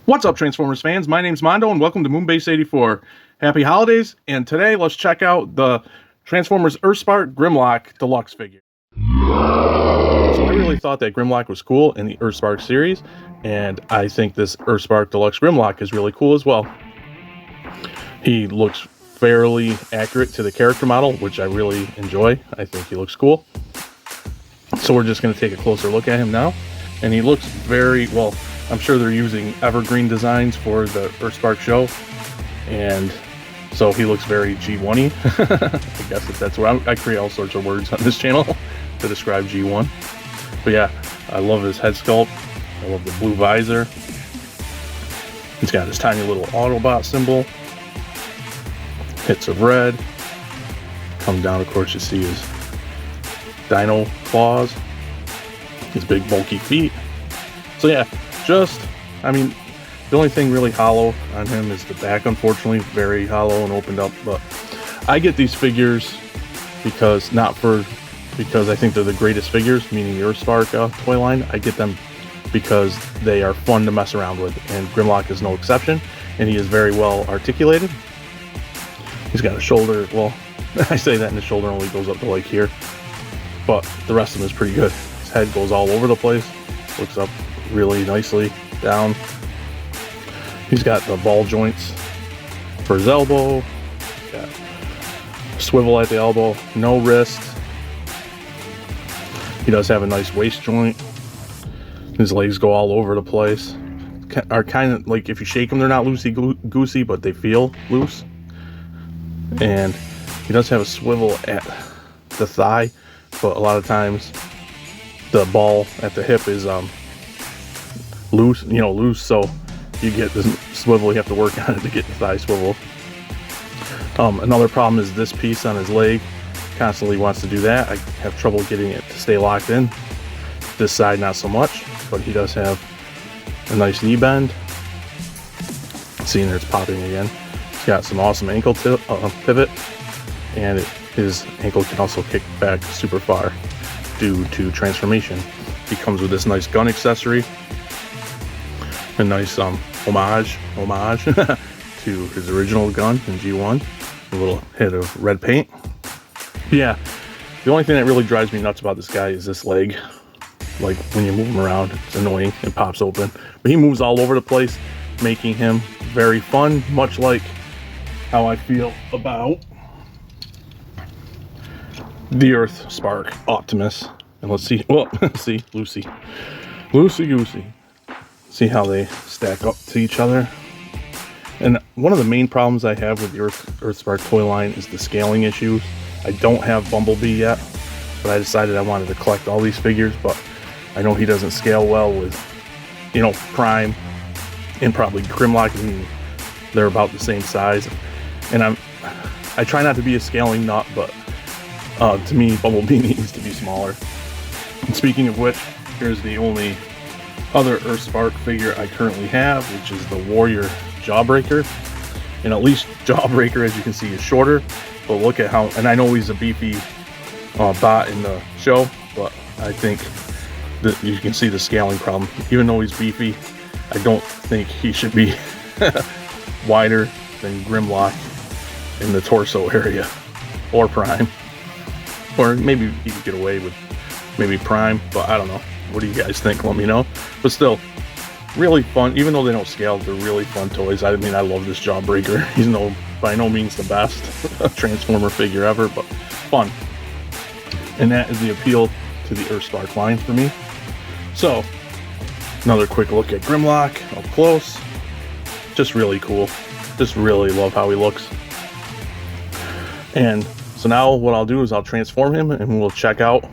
What's up, Transformers fans? My name's Mondo, and welcome to Moonbase 84. Happy holidays, and today let's check out the Transformers Earthspark Grimlock Deluxe figure. So I really thought that Grimlock was cool in the Earthspark series, and I think this Earthspark Deluxe Grimlock is really cool as well. He looks fairly accurate to the character model, which I really enjoy. I think he looks cool. So we're just going to take a closer look at him now, and he looks very well. I'm sure they're using evergreen designs for the Earthspark show, and so he looks very G1-y. I guess if that's what I create all sorts of words on this channel to describe G1. But yeah, I love his head sculpt. I love the blue visor. He's got his tiny little Autobot symbol. Hits of red. Come down, of course, you see his dino claws. His big bulky feet. So yeah. The only thing really hollow on him is the back, unfortunately, very hollow and opened up. But I get these figures because I think they're the greatest figures, meaning the Earthspark toy line. I get them because they are fun to mess around with, and Grimlock is no exception, and he is very well articulated. He's got a shoulder, well, I say that, and the shoulder only goes up to like here, but the rest of him is pretty good. His head goes all over the place, looks up really nicely down. He's got the ball joints for his elbow. He's got swivel at the elbow, no wrist. He does have a nice waist joint. His legs go all over the place. Are kind of like, if you shake them, they're not loosey-goosey, but they feel loose. And he does have a swivel at the thigh, but a lot of times the ball at the hip is loose, so you get this swivel, you have to work on it to get the thigh swivel. Another problem is this piece on his leg constantly wants to do that. I have trouble getting it to stay locked in. This side not so much, but he does have a nice knee bend. Seeing there, it's popping again. He's got some awesome ankle pivot, and his ankle can also kick back super far due to transformation. He comes with this nice gun accessory, a nice homage to his original gun in G1, a little hit of red paint. Yeah, the only thing that really drives me nuts about this guy is this leg. Like, when you move him around, it's annoying, it pops open, but he moves all over the place, making him very fun, much like how I feel about the Earthspark Optimus. And let's see, well, see, loosey-goosey. See how they stack up to each other. And one of the main problems I have with the Earthspark toy line is the scaling issues. I don't have Bumblebee yet, but I decided I wanted to collect all these figures, but I know he doesn't scale well with, Prime and probably Grimlock. They're about the same size. And I try not to be a scaling nut, but to me, Bumblebee needs to be smaller. And speaking of which, here's the only other Earthspark figure I currently have, which is the Warrior Jawbreaker. And at least Jawbreaker, as you can see, is shorter, but look at how, and I know he's a beefy bot in the show, but I think that you can see the scaling problem. Even though he's beefy, I don't think he should be wider than Grimlock in the torso area, or Prime. Or maybe you could get away with maybe Prime, but I don't know. What do you guys think? Let me know. But still, really fun. Even though they don't scale, they're really fun toys. I mean, I love this Jawbreaker. He's by no means the best Transformer figure ever, but fun. And that is the appeal to the Earthspark line for me. So, another quick look at Grimlock up close. Just really cool. Just really love how he looks. And so now what I'll do is I'll transform him, and we'll check out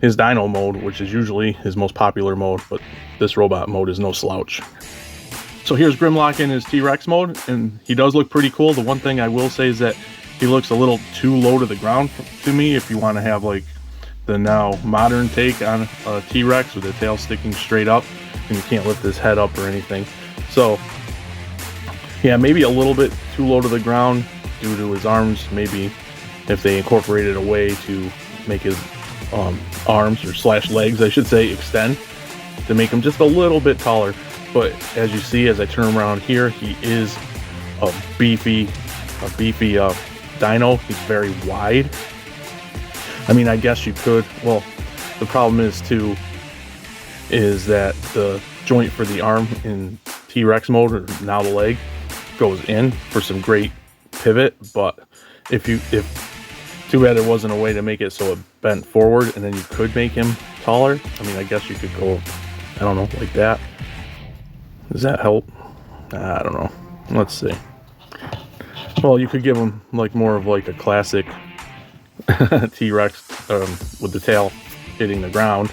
his Dino mode, which is usually his most popular mode, but this robot mode is no slouch. So here's Grimlock in his T-Rex mode, and he does look pretty cool. The one thing I will say is that he looks a little too low to the ground to me if you want to have like the now modern take on a T-Rex with the tail sticking straight up, and you can't lift his head up or anything. So yeah, maybe a little bit too low to the ground due to his arms. Maybe if they incorporated a way to make his arms, or slash legs I should say, extend to make him just a little bit taller. but as you see, as I turn him around here, he is a beefy dino. He's very wide. I mean, I guess you could, well, the problem is too, is that the joint for the arm in T-Rex mode, or now the leg, goes in for some great pivot, but too bad there wasn't a way to make it so it bent forward and then you could make him taller. I mean, I guess you could go, I don't know, like that. Does that help? I don't know. Let's see. Well, you could give him like more of like a classic T-Rex with the tail hitting the ground,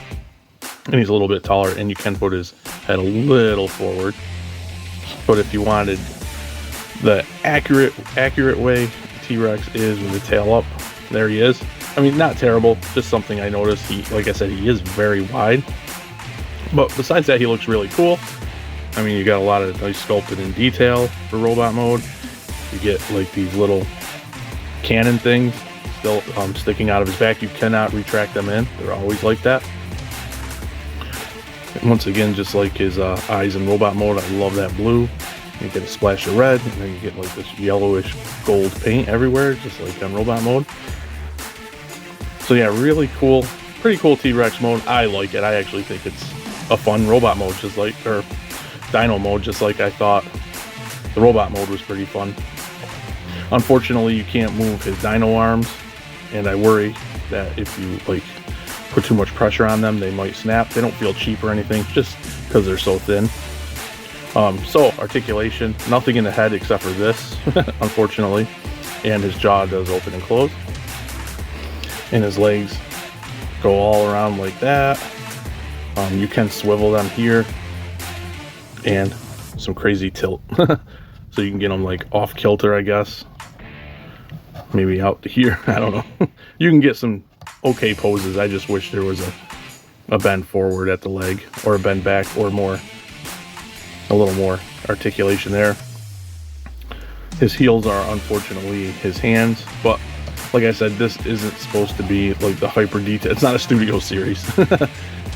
and he's a little bit taller, and you can put his head a little forward. But if you wanted the accurate way T-Rex is with the tail up, there he is. I mean, not terrible, just something I noticed. He, like I said, he is very wide, but besides that, he looks really cool. I mean, you got a lot of nice sculpted in detail for robot mode. You get like these little cannon things still sticking out of his back. You cannot retract them in. They're always like that. And once again, just like his eyes in robot mode, I love that blue. You get a splash of red, and then you get like this yellowish gold paint everywhere, just like on robot mode. So yeah, really cool, pretty cool T-Rex mode. I like it. I actually think it's a fun robot mode, just like, or dino mode, just like I thought the robot mode was pretty fun. Unfortunately, you can't move his dino arms, and I worry that if you like put too much pressure on them, they might snap. They don't feel cheap or anything, just because they're so thin. So articulation, nothing in the head except for this, unfortunately, and his jaw does open and close, and his legs go all around like that. You can swivel them here, and some crazy tilt, so you can get them like off kilter, I guess, maybe out to here. I don't know. You can get some okay poses. I just wish there was a bend forward at the leg, or a bend back, or a little more articulation there. His heels are unfortunately his hands, but like I said, this isn't supposed to be like the hyper detail. It's not a studio series.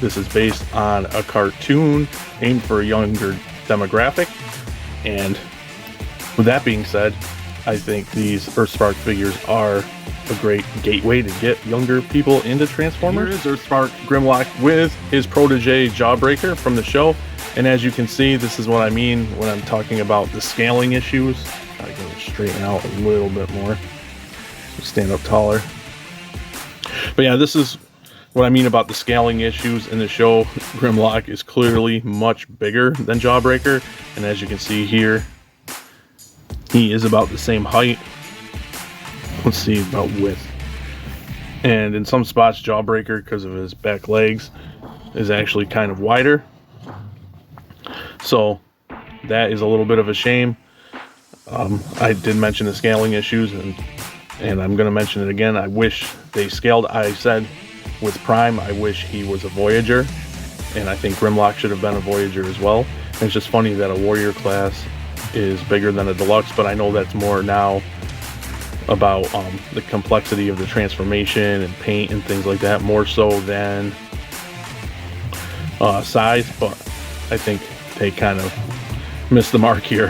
This is based on a cartoon aimed for a younger demographic, and with that being said, I think these Earthspark figures are a great gateway to get younger people into Transformers. Here is Earthspark Grimlock with his protege Jawbreaker from the show. And as you can see, this is what I mean when I'm talking about the scaling issues. I can straighten out a little bit more, stand up taller. But yeah, this is what I mean about the scaling issues in the show. Grimlock is clearly much bigger than Jawbreaker, and as you can see here, he is about the same height. Let's see about width. And in some spots, Jawbreaker, because of his back legs, is actually kind of wider. So that is a little bit of a shame. I did mention the scaling issues, and I'm going to mention it again. I wish they scaled. I said with Prime, I wish he was a Voyager, and I think Grimlock should have been a Voyager as well. And it's just funny that a Warrior class is bigger than a Deluxe, but I know that's more now about the complexity of the transformation and paint and things like that, more so than size. But I think they kind of missed the mark here.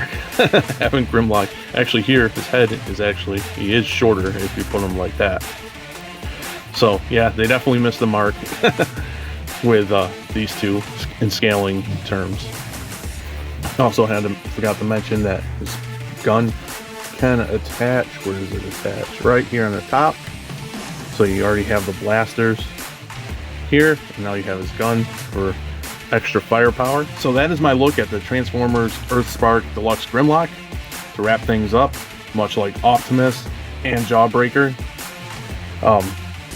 Having Grimlock, actually here, his head is actually, he is shorter if you put him like that. So yeah, they definitely missed the mark with these two in scaling terms. Also forgot to mention that his gun can attach. Where does it attach? Right here on the top. So you already have the blasters here, and now you have his gun for extra firepower. So that is my look at the Transformers Earthspark Deluxe Grimlock. To wrap things up, much like Optimus and Jawbreaker,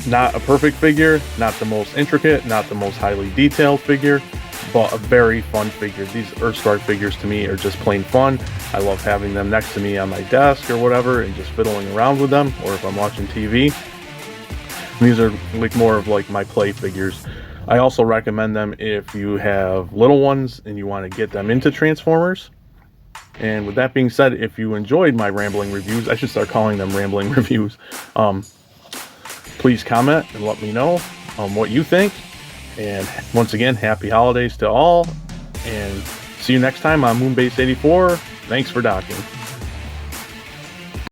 not a perfect figure, not the most intricate, not the most highly detailed figure, but a very fun figure. These Earthspark figures to me are just plain fun. I love having them next to me on my desk or whatever and just fiddling around with them, or if I'm watching TV. These are like more of like my play figures. I also recommend them if you have little ones and you want to get them into Transformers. And with that being said, if you enjoyed my rambling reviews, I should start calling them rambling reviews. Please comment and let me know what you think. And once again, happy holidays to all, and see you next time on Moonbase 84. Thanks for docking.